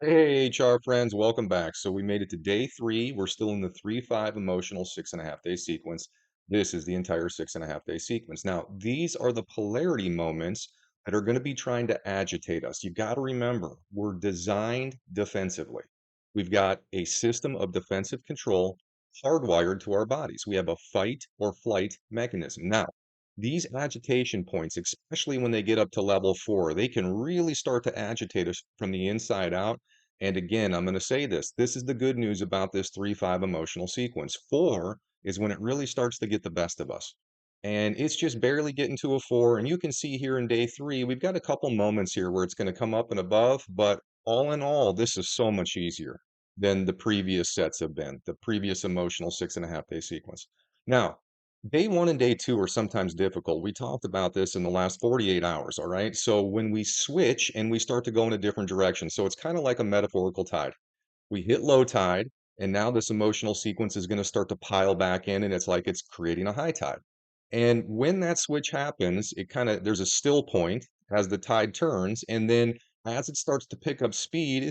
Hey, HR friends, welcome back. So we made it to day three. We're still in the 3-5 emotional 6.5 day sequence. This is the entire 6.5 day sequence. Now, these are the polarity moments that are going to be trying to agitate us. You got to remember, we're designed defensively. We've got a system of defensive control hardwired to our bodies. We have a fight or flight mechanism. Now, these agitation points, especially when they get up to level 4, they can really start to agitate us from the inside out. And again, I'm going to say this. This is the good news about this 3-5 emotional sequence. 4 is when it really starts to get the best of us. And it's just barely getting to a 4. And you can see here in day 3, we've got a couple moments here where it's going to come up and above. But all in all, this is so much easier than the previous sets have been, the previous emotional 6.5 day sequence. Now, day 1 and day 2 are sometimes difficult. We talked about this in the last 48 hours, all right? So when we switch and we start to go in a different direction, so it's kind of like a metaphorical tide. We hit low tide, and now this emotional sequence is going to start to pile back in, and it's like it's creating a high tide. And when that switch happens, there's a still point as the tide turns, and then as it starts to pick up speed,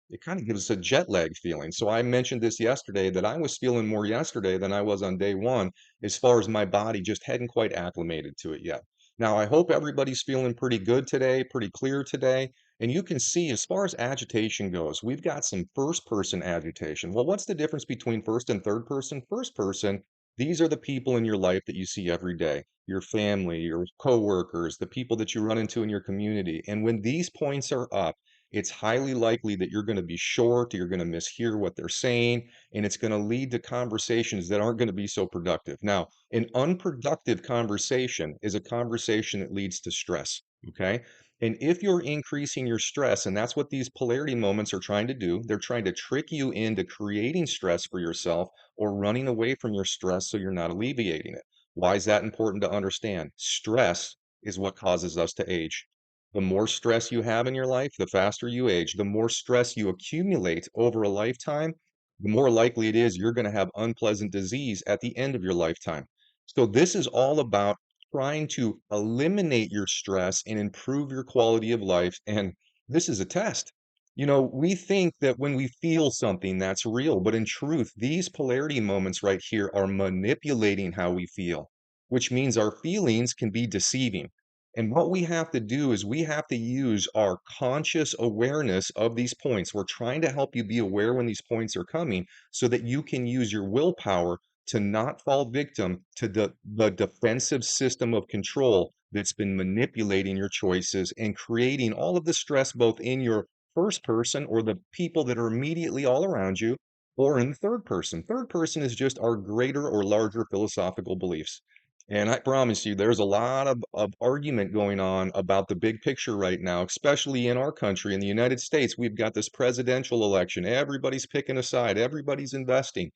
it kind of gives us a jet lag feeling. So I mentioned this yesterday that I was feeling more yesterday than I was on day 1, as far as my body just hadn't quite acclimated to it yet. Now, I hope everybody's feeling pretty good today, pretty clear today. And you can see as far as agitation goes, we've got some first person agitation. Well, what's the difference between first and third person? First person, these are the people in your life that you see every day, your family, your coworkers, the people that you run into in your community. And when these points are up, it's highly likely that you're going to be short, you're going to mishear what they're saying, and it's going to lead to conversations that aren't going to be so productive. Now, an unproductive conversation is a conversation that leads to stress. Okay. And if you're increasing your stress, and that's what these polarity moments are trying to do, they're trying to trick you into creating stress for yourself or running away from your stress so you're not alleviating it. Why is that important to understand? Stress is what causes us to age. The more stress you have in your life, the faster you age. The more stress you accumulate over a lifetime, the more likely it is you're going to have unpleasant disease at the end of your lifetime. So, this is all about trying to eliminate your stress and improve your quality of life. And this is a test. We think that when we feel something, that's real. But in truth, these polarity moments right here are manipulating how we feel, which means our feelings can be deceiving. And what we have to do is we have to use our conscious awareness of these points. We're trying to help you be aware when these points are coming so that you can use your willpower to not fall victim to the defensive system of control that's been manipulating your choices and creating all of the stress both in your first person or the people that are immediately all around you or in the third person. Third person is just our greater or larger philosophical beliefs. And I promise you, there's a lot of argument going on about the big picture right now, especially in our country, in the United States. We've got this presidential election. Everybody's picking a side, everybody's investing.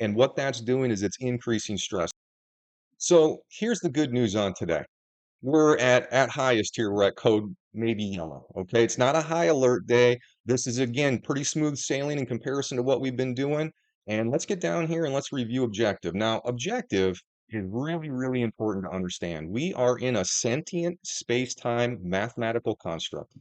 And what that's doing is it's increasing stress. So here's the good news on today. We're at highest here. We're at code maybe yellow. Okay. It's not a high alert day. This is again pretty smooth sailing in comparison to what we've been doing. And let's get down here and let's review objective. Now, objective is really, really important to understand. We are in a sentient space-time mathematical construct.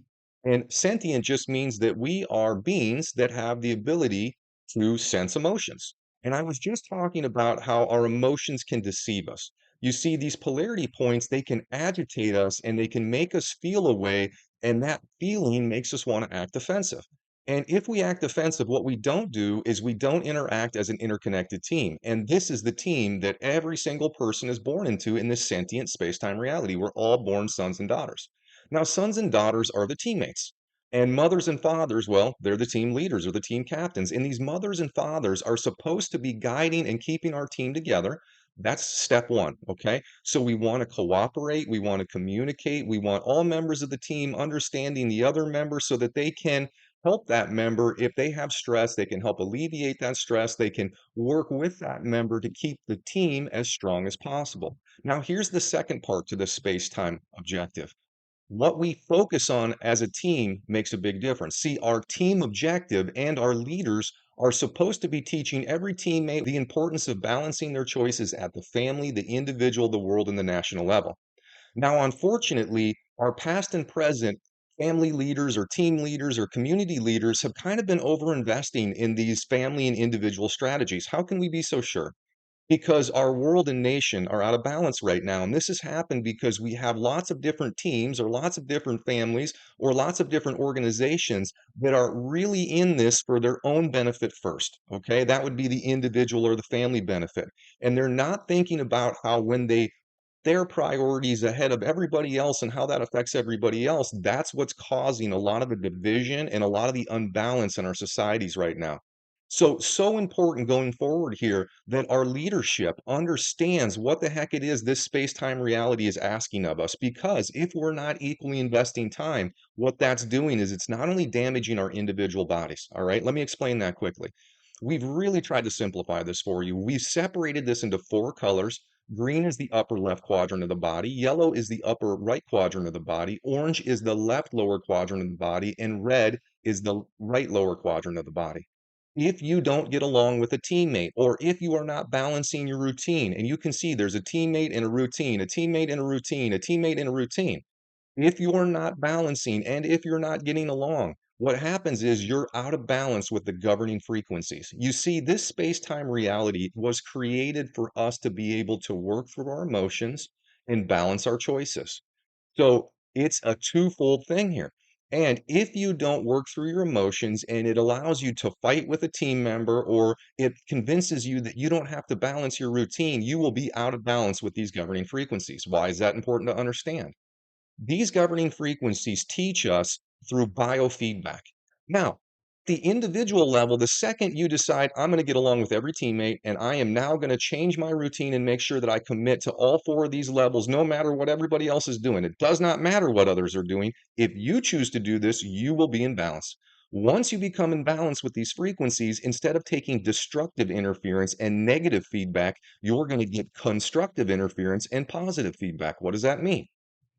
And sentient just means that we are beings that have the ability to sense emotions. And I was just talking about how our emotions can deceive us. You see, these polarity points, they can agitate us and they can make us feel a way, and that feeling makes us want to act defensive. And if we act defensive, what we don't do is we don't interact as an interconnected team. And this is the team that every single person is born into in this sentient space-time reality. We're all born sons and daughters. Now, sons and daughters are the teammates. And mothers and fathers, well, they're the team leaders or the team captains. And these mothers and fathers are supposed to be guiding and keeping our team together. That's step one, okay? So we want to cooperate, we want to communicate, we want all members of the team understanding the other member so that they can help that member. If they have stress, they can help alleviate that stress. They can work with that member to keep the team as strong as possible. Now, here's the second part to the space-time objective. What we focus on as a team makes a big difference. See, our team objective and our leaders are supposed to be teaching every teammate the importance of balancing their choices at the family, the individual, the world, and the national level. Now, unfortunately, our past and present family leaders or team leaders or community leaders have kind of been over investing in these family and individual strategies. How can we be so sure? Because our world and nation are out of balance right now. And this has happened because we have lots of different teams or lots of different families or lots of different organizations that are really in this for their own benefit first. Okay. That would be the individual or the family benefit. And they're not thinking about how when their priorities ahead of everybody else and how that affects everybody else, that's what's causing a lot of the division and a lot of the unbalance in our societies right now. So important going forward here that our leadership understands what the heck it is this space-time reality is asking of us. Because if we're not equally investing time, what that's doing is it's not only damaging our individual bodies. All right, let me explain that quickly. We've really tried to simplify this for you. We've separated this into four colors. Green is the upper left quadrant of the body. Yellow is the upper right quadrant of the body. Orange is the left lower quadrant of the body. And red is the right lower quadrant of the body. If you don't get along with a teammate, or if you are not balancing your routine, and you can see there's a teammate and a routine, a teammate and a routine, a teammate and a routine. If you're not balancing and if you're not getting along, what happens is you're out of balance with the governing frequencies. You see, this space-time reality was created for us to be able to work through our emotions and balance our choices. So it's a twofold thing here. And if you don't work through your emotions and it allows you to fight with a team member or it convinces you that you don't have to balance your routine, you will be out of balance with these governing frequencies. Why is that important to understand? These governing frequencies teach us through biofeedback. Now, the individual level, the second you decide, I'm going to get along with every teammate and I am now going to change my routine and make sure that I commit to all four of these levels, no matter what everybody else is doing. It does not matter what others are doing. If you choose to do this, you will be in balance. Once you become in balance with these frequencies, instead of taking destructive interference and negative feedback, you're going to get constructive interference and positive feedback. What does that mean?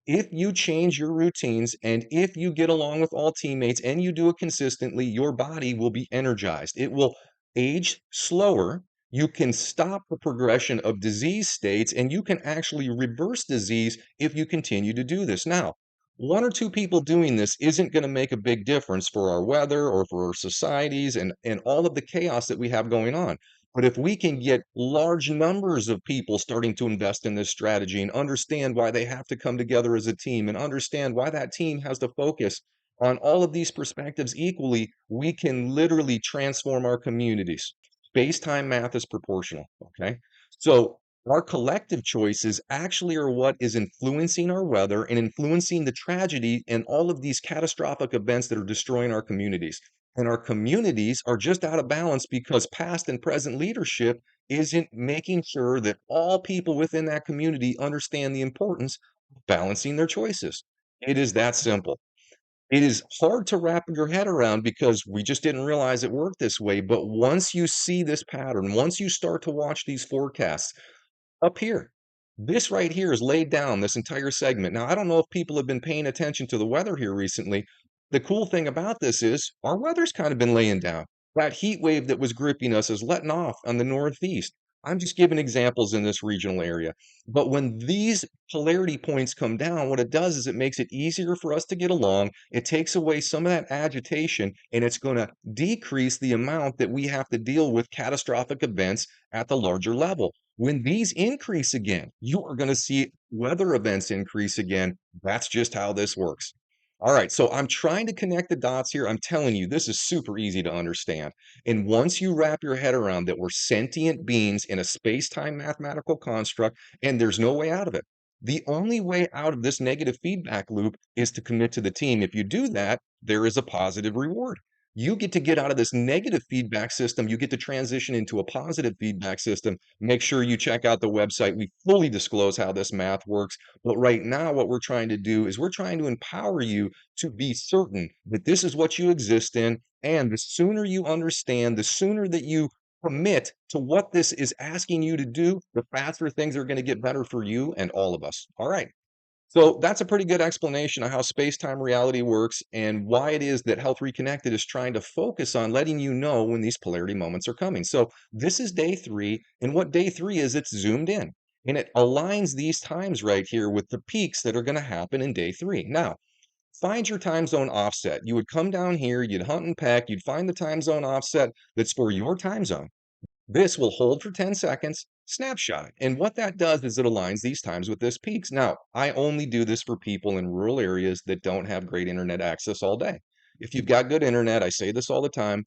If you change your routines and if you get along with all teammates and you do it consistently, your body will be energized. It will age slower. You can stop the progression of disease states and you can actually reverse disease if you continue to do this. Now, one or two people doing this isn't going to make a big difference for our weather or for our societies and all of the chaos that we have going on. But if we can get large numbers of people starting to invest in this strategy and understand why they have to come together as a team and understand why that team has to focus on all of these perspectives equally, we can literally transform our communities. Space-time math is proportional, okay? So our collective choices actually are what is influencing our weather and influencing the tragedy and all of these catastrophic events that are destroying our communities. And our communities are just out of balance because past and present leadership isn't making sure that all people within that community understand the importance of balancing their choices. It is that simple. It is hard to wrap your head around because we just didn't realize it worked this way. But once you see this pattern, once you start to watch these forecasts, up here. This right here is laid down, this entire segment. Now, I don't know if people have been paying attention to the weather here recently. The cool thing about this is our weather's kind of been laying down. That heat wave that was gripping us is letting off on the northeast. I'm just giving examples in this regional area. But when these polarity points come down, what it does is it makes it easier for us to get along. It takes away some of that agitation, and it's going to decrease the amount that we have to deal with catastrophic events at the larger level. When these increase again, you are going to see weather events increase again. That's just how this works. All right, so I'm trying to connect the dots here. I'm telling you, this is super easy to understand. And once you wrap your head around that we're sentient beings in a space-time mathematical construct, and there's no way out of it. The only way out of this negative feedback loop is to commit to the team. If you do that, there is a positive reward. You get out of this negative feedback system. You get to transition into a positive feedback system. Make sure you check out the website. We fully disclose how this math works. But right now, what we're trying to do is we're trying to empower you to be certain that this is what you exist in. And the sooner you understand, the sooner that you commit to what this is asking you to do, the faster things are going to get better for you and all of us. All right. So that's a pretty good explanation of how space-time reality works and why it is that Health Reconnected is trying to focus on letting you know when these polarity moments are coming. So this is day 3, and what day 3 is, it's zoomed in, and it aligns these times right here with the peaks that are going to happen in day 3. Now, find your time zone offset. You would come down here, you'd hunt and peck, you'd find the time zone offset that's for your time zone. This will hold for 10 seconds, snapshot it. And what that does is it aligns these times with this peaks. Now, I only do this for people in rural areas that don't have great internet access all day. If you've got good internet, I say this all the time,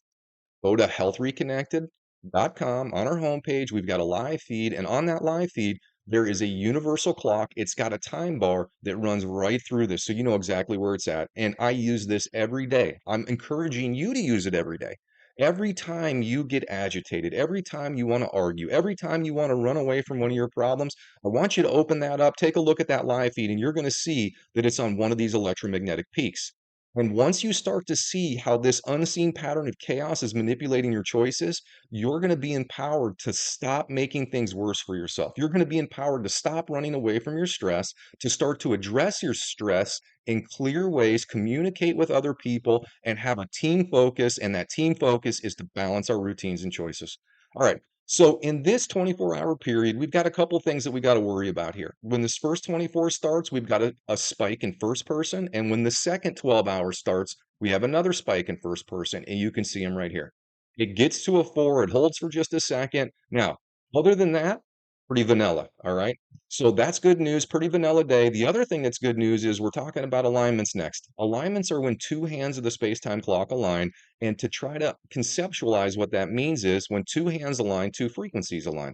go to healthreconnected.com. On our homepage, we've got a live feed, and on that live feed, there is a universal clock. It's got a time bar that runs right through this, so you know exactly where it's at. And I use this every day. I'm encouraging you to use it every day. Every time you get agitated, every time you want to argue, every time you want to run away from one of your problems, I want you to open that up, take a look at that live feed, and you're going to see that it's on one of these electromagnetic peaks. And once you start to see how this unseen pattern of chaos is manipulating your choices, you're going to be empowered to stop making things worse for yourself. You're going to be empowered to stop running away from your stress, to start to address your stress in clear ways, communicate with other people, and have a team focus. And that team focus is to balance our routines and choices. All right. So in this 24-hour period, we've got a couple things that we got to worry about here. When this first 24 starts, we've got a spike in first person. And when the second 12 hours starts, we have another spike in first person. And you can see them right here. It gets to a 4, it holds for just a second. Now, other than that, pretty vanilla, all right? So that's good news, pretty vanilla day. The other thing that's good news is we're talking about alignments next. Alignments are when two hands of the space-time clock align, and to try to conceptualize what that means is when two hands align, two frequencies align.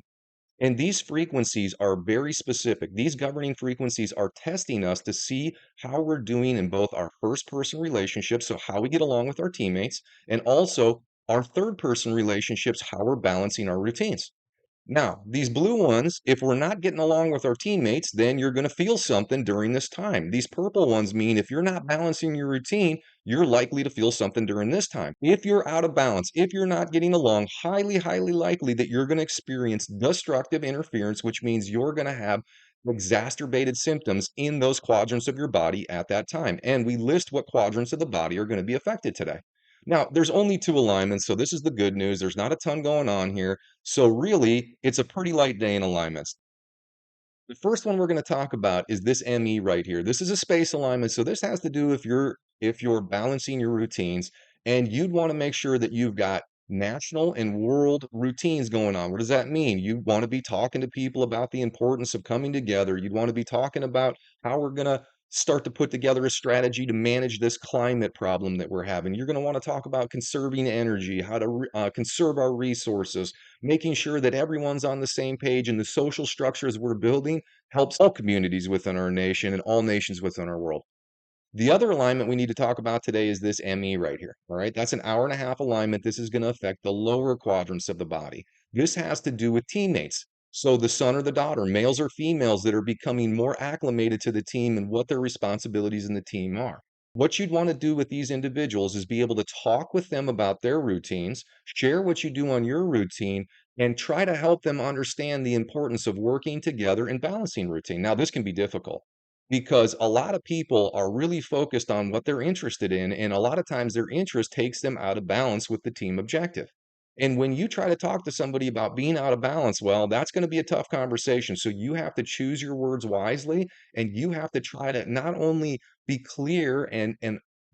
And these frequencies are very specific. These governing frequencies are testing us to see how we're doing in both our first person relationships, so how we get along with our teammates, and also our third person relationships, how we're balancing our routines. Now, these blue ones, if we're not getting along with our teammates, then you're going to feel something during this time. These purple ones mean if you're not balancing your routine, you're likely to feel something during this time. If you're out of balance, if you're not getting along, highly, highly likely that you're going to experience destructive interference, which means you're going to have exacerbated symptoms in those quadrants of your body at that time. And we list what quadrants of the body are going to be affected today. Now, there's only two alignments, so this is the good news. There's not a ton going on here. So really, it's a pretty light day in alignments. The first one we're going to talk about is this ME right here. This is a space alignment. So this has to do if you're balancing your routines, and you'd want to make sure that you've got national and world routines going on. What does that mean? You want to be talking to people about the importance of coming together. You'd want to be talking about how we're going to start to put together a strategy to manage this climate problem that we're having. You're going to want to talk about conserving energy, how to conserve our resources, making sure that everyone's on the same page, and the social structures we're building helps all communities within our nation and all nations within our world. The other alignment we need to talk about today is this ME right here. All right. That's an hour and a half alignment. This is going to affect the lower quadrants of the body. This has to do with teammates. So the son or the daughter, males or females that are becoming more acclimated to the team and what their responsibilities in the team are. What you'd want to do with these individuals is be able to talk with them about their routines, share what you do on your routine, and try to help them understand the importance of working together and balancing routine. Now, this can be difficult because a lot of people are really focused on what they're interested in, and a lot of times their interest takes them out of balance with the team objective. And when you try to talk to somebody about being out of balance, well, that's going to be a tough conversation. So you have to choose your words wisely, and you have to try to not only be clear and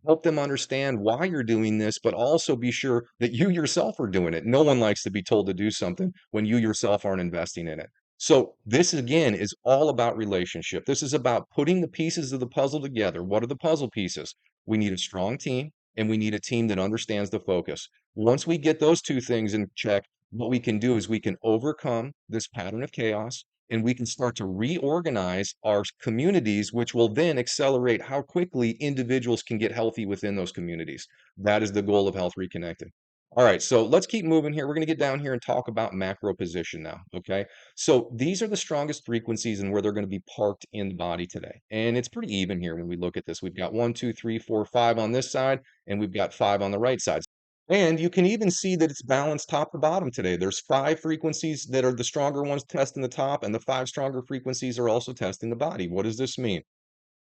help them understand why you're doing this, but also be sure that you yourself are doing it. No one likes to be told to do something when you yourself aren't investing in it. So this again is all about relationship. This is about putting the pieces of the puzzle together. What are the puzzle pieces? We need a strong team, and we need a team that understands the focus. Once we get those two things in check, what we can do is we can overcome this pattern of chaos, and we can start to reorganize our communities, which will then accelerate how quickly individuals can get healthy within those communities. That is the goal of Health Reconnected. All right, so let's keep moving here. We're going to get down here and talk about macro position now. Okay. So these are the strongest frequencies and where they're going to be parked in the body today. And it's pretty even here when we look at this. We've got 1, 2, 3, 4, 5 on this side, and we've got 5 on the right side. And you can even see that it's balanced top to bottom today. There's 5 frequencies that are the stronger ones testing the top, and the 5 stronger frequencies are also testing the body. What does this mean?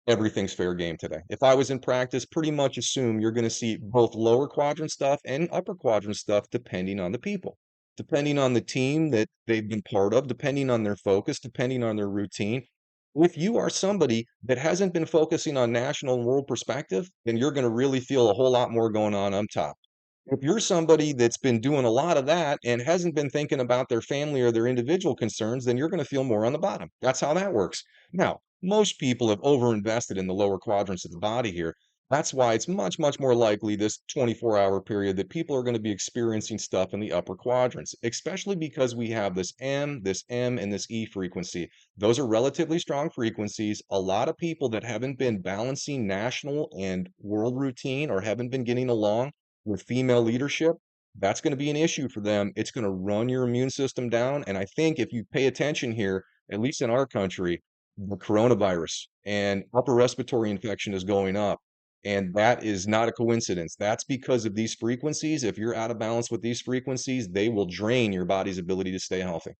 Everything's fair game today. If I was in practice, pretty much assume you're going to see both lower quadrant stuff and upper quadrant stuff depending on the people, depending on the team that they've been part of, depending on their focus, depending on their routine. If you are somebody that hasn't been focusing on national and world perspective, then you're gonna really feel a whole lot more going on up top. If you're somebody that's been doing a lot of that and hasn't been thinking about their family or their individual concerns, then you're gonna feel more on the bottom. That's how that works. Now, most people have overinvested in the lower quadrants of the body here. That's why it's much, much more likely this 24-hour period that people are gonna be experiencing stuff in the upper quadrants, especially because we have this M, and this E frequency. Those are relatively strong frequencies. A lot of people that haven't been balancing national and world routine or haven't been getting along with female leadership, that's going to be an issue for them. It's going to run your immune system down. And I think if you pay attention here, at least in our country, the coronavirus and upper respiratory infection is going up. And that is not a coincidence. That's because of these frequencies. If you're out of balance with these frequencies, they will drain your body's ability to stay healthy.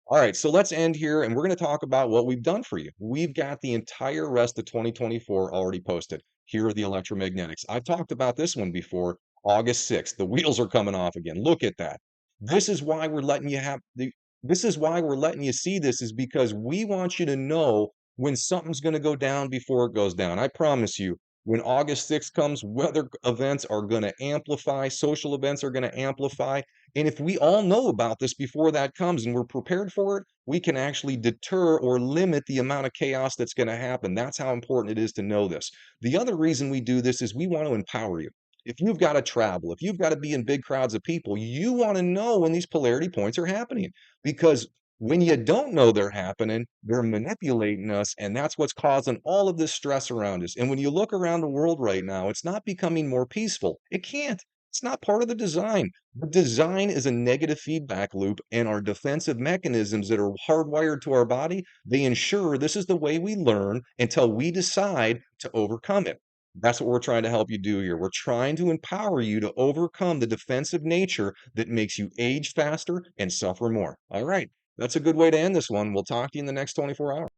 All right, so let's end here and we're going to talk about what we've done for you. We've got the entire rest of 2024 already posted. Here are the electromagnetics. I've talked about this one before, August 6th. The wheels are coming off again. Look at that. This is why we're letting you have the this is why we're letting you see this is because we want you to know when something's going to go down before it goes down. I promise you, when August 6th comes, weather events are going to amplify, social events are going to amplify, and if we all know about this before that comes and we're prepared for it, we can actually deter or limit the amount of chaos that's going to happen. That's how important it is to know this. The other reason we do this is we want to empower you. If you've got to travel, if you've got to be in big crowds of people, you want to know when these polarity points are happening because when you don't know they're happening, they're manipulating us, and that's what's causing all of this stress around us. And when you look around the world right now, it's not becoming more peaceful. It can't. It's not part of the design. The design is a negative feedback loop, and our defensive mechanisms that are hardwired to our body, they ensure this is the way we learn until we decide to overcome it. That's what we're trying to help you do here. We're trying to empower you to overcome the defensive nature that makes you age faster and suffer more. All right. That's a good way to end this one. We'll talk to you in the next 24 hours.